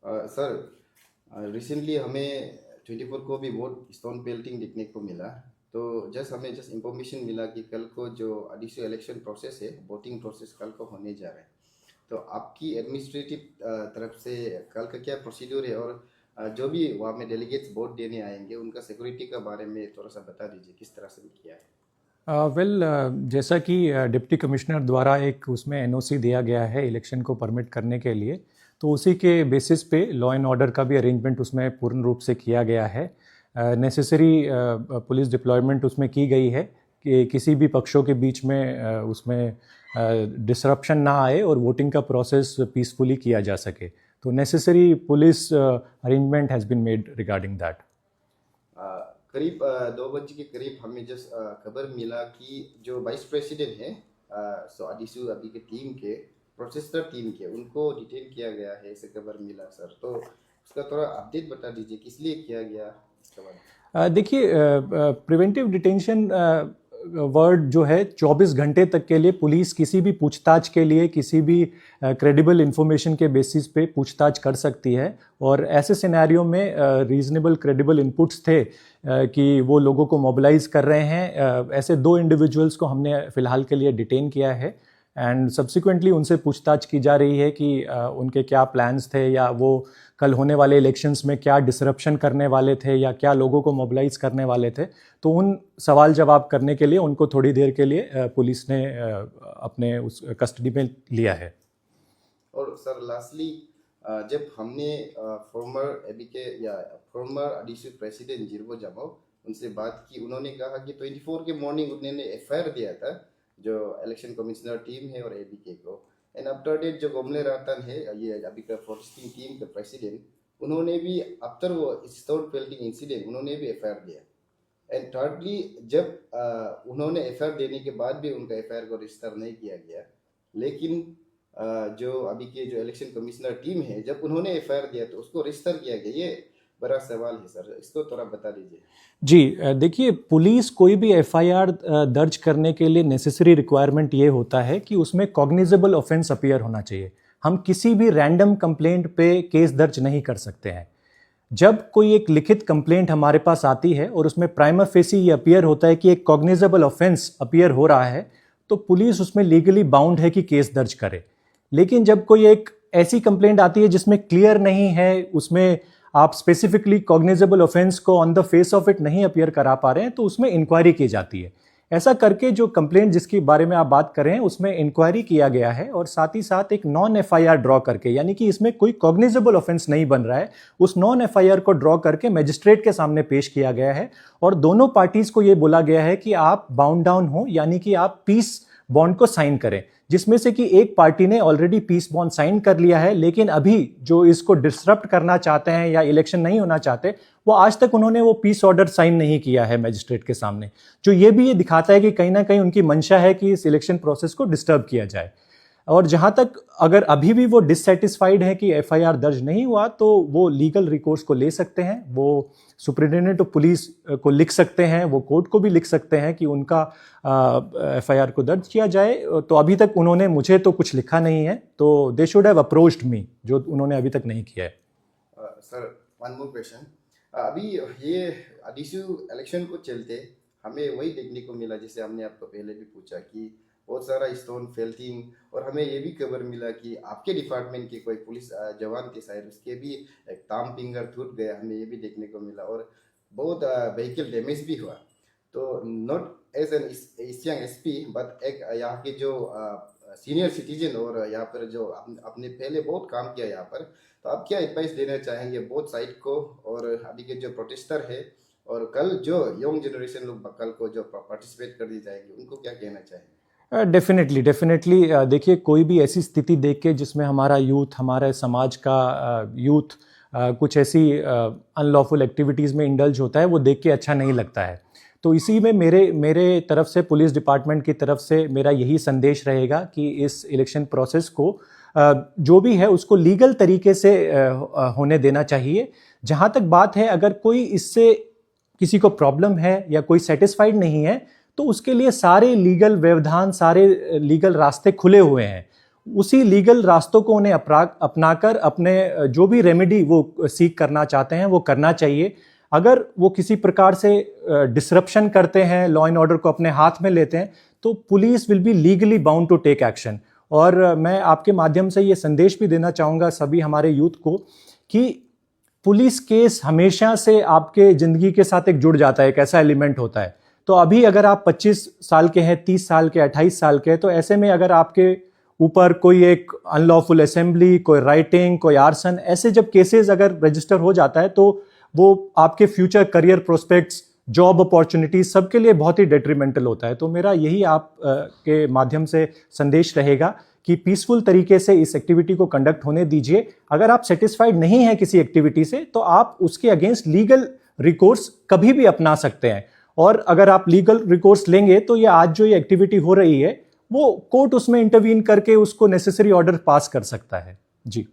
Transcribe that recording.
Sir, recently हमें 24 को भी बहुत स्टोन पेल्टिंग देखने को मिला। तो हमें इंफॉर्मेशन मिला कि कल को जो एडिशनल इलेक्शन प्रोसेस है, वोटिंग प्रोसेस कल को होने जा रहा है। तो आपकी एडमिनिस्ट्रेटिव तरफ से कल का क्या प्रोसीड्यूर है, और जो भी वहाँ में डेलीगेट्स वोट देने आएंगे उनका सिक्योरिटी के बारे में थोड़ा सा बता दीजिए, किस तरह से किया है। जैसा कि डिप्टी कमिश्नर द्वारा एक उसमें एनओसी दिया गया है इलेक्शन को परमिट करने के लिए, तो उसी के बेसिस पे लॉ एंड ऑर्डर का भी अरेंजमेंट उसमें पूर्ण रूप से किया गया है। नेसेसरी पुलिस डिप्लॉयमेंट उसमें की गई है कि किसी भी पक्षों के बीच में उसमें डिसरप्शन ना आए और वोटिंग का प्रोसेस पीसफुली किया जा सके। तो necessary police arrangement has been made regarding that. करीब 2 बजे के करीब हमें खबर मिला कि जो वाइस प्रेसिडेंट है सो अडिशु अभी के टीम के प्रोसेसर टीम के उनको डिटेन किया गया है, ऐसे खबर मिला सर। तो उसका थोड़ा अपडेट बता दीजिए, किस लिए किया गया इसके बाद। देखिए, प्रिवेंटिव डिटेंशन वर्ड जो है 24 घंटे तक के लिए पुलिस किसी भी पूछताछ के लिए किसी भी क्रेडिबल इंफॉर्मेशन के बेसिस पे पूछताछ कर सकती है। और ऐसे सिनेरियो में रीजनेबल क्रेडिबल इनपुट्स थे कि वो लोगों को मोबिलाइज कर रहे हैं। ऐसे 2 इंडिविजुअल्स को हमने फ़िलहाल के लिए डिटेन किया है एंड सब्सिक्वेंटली उनसे पूछताछ की जा रही है कि उनके क्या प्लान्स थे, या वो कल होने वाले इलेक्शंस में क्या डिसरप्शन करने वाले थे, या क्या लोगों को मोबिलाइज करने वाले थे। तो उन सवाल जवाब करने के लिए उनको थोड़ी देर के लिए पुलिस ने अपने उस कस्टडी में लिया है। और सर लास्टली, जब हमने फॉर्मर एबीके या फॉर्मर एडिशनल प्रेसिडेंट जिरबो जामो उनसे बात की, उन्होंने कहा कि 24 के मॉर्निंग उन्होंने एफआईआर दिया था जो इलेक्शन कमिश्नर टीम है और एबीके को। एंड आफ्टर डेट जो गोमले रातन है, ये अभी का फोरेस्टिंग टीम का प्रेसिडेंट, उन्होंने भी आफ्टर वो स्टोन पेल्टिंग इंसिडेंट उन्होंने भी एफआईआर दिया। एंड थर्डली, जब उन्होंने एफआईआर देने के बाद भी उनका एफआईआर को रजिस्टर नहीं किया गया। लेकिन जो अभी के जो इलेक्शन कमिश्नर टीम है, जब उन्होंने एफआईआर दिया तो उसको रजिस्टर किया गया। ये बड़ा सवाल है सर, इसको थोड़ा बता दीजिए। जी, देखिए, पुलिस कोई भी एफआईआर दर्ज करने के लिए नेसेसरी रिक्वायरमेंट ये होता है कि उसमें कॉग्निजेबल ऑफेंस अपीयर होना चाहिए। हम किसी भी रैंडम कंप्लेंट पे केस दर्ज नहीं कर सकते हैं। जब कोई एक लिखित कंप्लेंट हमारे पास आती है और उसमें प्राइमा फेसी ये अपीयर होता है कि एक कॉग्निजेबल ऑफेंस अपीयर हो रहा है, तो पुलिस उसमें लीगली बाउंड है कि केस दर्ज करे। लेकिन जब कोई एक ऐसी कंप्लेंट आती है जिसमें क्लियर नहीं है, उसमें आप स्पेसिफिकली कॉग्निजेबल ऑफेंस को on the face of it नहीं अपीयर करा पा रहे हैं, तो उसमें इंक्वायरी की जाती है। ऐसा करके जो कंप्लेंट जिसके बारे में आप बात कर रहे हैं उसमें इंक्वायरी किया गया है, और साथ ही साथ एक नॉन एफआईआर ड्रॉ करके, यानी कि इसमें कोई कॉग्निजेबल ऑफेंस नहीं बन रहा है, उस नॉन एफआईआर को ड्रॉ करके मजिस्ट्रेट के सामने पेश किया गया है। और दोनों पार्टीज को यह बोला गया है कि आप बाउंड डाउन हो, यानी कि आप पीस बॉन्ड को साइन करें, जिसमें से कि एक पार्टी ने ऑलरेडी पीस बॉन्ड साइन कर लिया है, लेकिन अभी जो इसको डिसरप्ट करना चाहते हैं या इलेक्शन नहीं होना चाहते, वो आज तक उन्होंने वो पीस ऑर्डर साइन नहीं किया है मैजिस्ट्रेट के सामने, जो ये भी ये दिखाता है कि कहीं ना कहीं उनकी मंशा है कि इस इलेक्शन प्रोसेस को डिस्टर्ब किया जाए। और जहां तक अगर अभी भी वो डिससेटिस्फाइड है कि एफआईआर दर्ज नहीं हुआ, तो वो लीगल रिकोर्स को ले सकते हैं। वो सुप्रिंटेंडेंट ऑफ पुलिस को लिख सकते हैं, वो कोर्ट को भी लिख सकते हैं कि उनका एफआईआर को दर्ज किया जाए। तो अभी तक उन्होंने मुझे तो कुछ लिखा नहीं है, तो दे शुड हैव अप्रोच्ड मी, जो उन्होंने अभी तक नहीं किया है। Sir, one more question. अभी ये एडिशनल इलेक्शन को चलते हमें वही देखने को मिला, जैसे हमने आपको पहले भी पूछा, कि बहुत सारा स्टोन फेल्टिंग, और हमें ये भी खबर मिला कि आपके डिपार्टमेंट के कोई पुलिस जवान के शायद उसके भी एक ताम फिंगर टूट गया, हमें ये भी देखने को मिला, और बहुत व्हीकल डैमेज भी हुआ। तो not as an east SP but एक यहाँ के जो सीनियर सिटीजन, और यहाँ पर जो आपने पहले बहुत काम किया यहाँ पर, तो आप क्या एडवाइस देना चाहेंगे बोथ साइड को, और अभी के जो प्रोटेस्टर है, और कल जो यंग जनरेशन लोग कल को जो पार्टिसिपेट कर दी जाएंगे, उनको क्या कहना चाहेंगे? डेफिनेटली देखिए, कोई भी ऐसी स्थिति देख के जिसमें हमारा यूथ, हमारे समाज का यूथ कुछ ऐसी अनलॉफुल एक्टिविटीज़ में इंडल्ज होता है, वो देख के अच्छा नहीं लगता है। तो इसी में मेरे तरफ से, पुलिस डिपार्टमेंट की तरफ से मेरा यही संदेश रहेगा कि इस इलेक्शन प्रोसेस को जो भी है उसको लीगल तरीके से होने देना चाहिए। जहाँ तक बात है, अगर कोई इससे किसी को प्रॉब्लम है या कोई सेटिस्फाइड नहीं है, तो उसके लिए सारे लीगल व्यवधान, सारे लीगल रास्ते खुले हुए हैं। उसी लीगल रास्तों को उन्हें अपनाकर अपने जो भी रेमेडी वो सीख करना चाहते हैं वो करना चाहिए। अगर वो किसी प्रकार से डिसरप्शन करते हैं, लॉ एंड ऑर्डर को अपने हाथ में लेते हैं, तो police will be legally bound to take action. और मैं आपके माध्यम से ये संदेश भी देना चाहूँगा सभी हमारे यूथ को कि पुलिस केस हमेशा से आपके ज़िंदगी के साथ एक जुड़ जाता है, एक ऐसा एलिमेंट होता है। तो अभी अगर आप 25 साल के हैं, 30 साल के, 28 साल के, तो ऐसे में अगर आपके ऊपर कोई एक अनलॉफुल असेंबली, कोई राइटिंग, कोई आर्सन, ऐसे जब केसेस अगर रजिस्टर हो जाता है तो वो आपके future career prospects, job opportunities सबके लिए बहुत ही डेट्रीमेंटल होता है। तो मेरा यही आप के माध्यम से संदेश रहेगा कि पीसफुल तरीके से इस एक्टिविटी को कंडक्ट होने दीजिए। अगर आप सेटिस्फाइड नहीं हैं किसी एक्टिविटी से तो आप उसके अगेंस्ट लीगल रिकोर्स कभी भी अपना सकते हैं। और अगर आप लीगल रिकोर्स लेंगे तो ये आज जो ये एक्टिविटी हो रही है वो कोर्ट उसमें इंटरवीन करके उसको नेसेसरी ऑर्डर पास कर सकता है। जी।